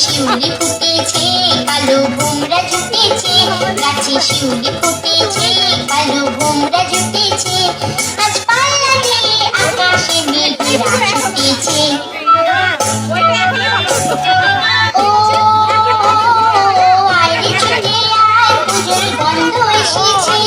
শিউলি ফুটেছে কালো ভোমরা জুটেছে, গাছে শিউলি ফুটেছে কালো ভোমরা জুটেছে, আজ পাল্লা দিয়ে আকাশে মেঘেরা ছুটেছে। ও আয় ছুটে আয়, পুজোর গন্ধ এসেছে।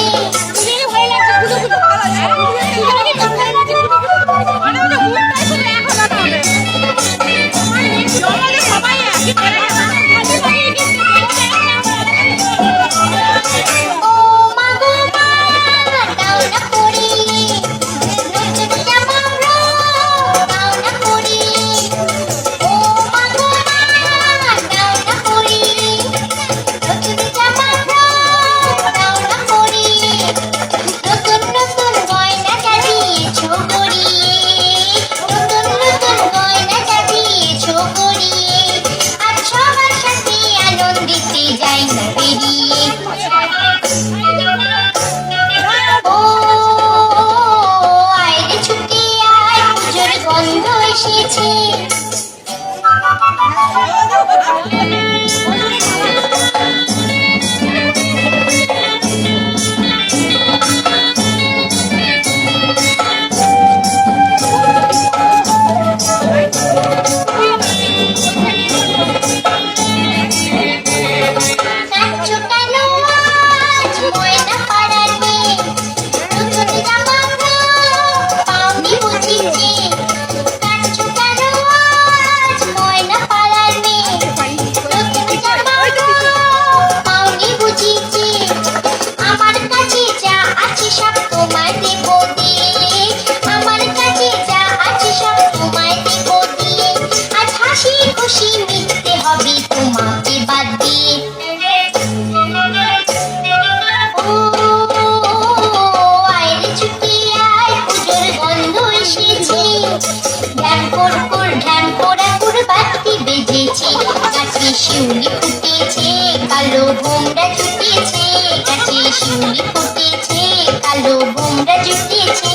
শিউলি ফুটেছে কালো ভোমরা জুটেছে, গাছে শিউলি ফুটেছে কালো ভোমরা জুটেছে,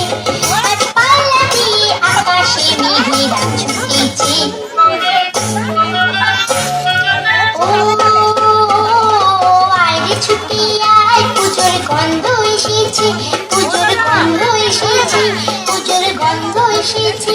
আজ পাল্লা দিয়ে আকাশে মেঘেরা ছুটেছে। ও আয় রে ছুটে আয়, পুজোর গন্ধ এসেছে, পুজোর গন্ধ এসেছে, পুজোর গন্ধ এসেছে।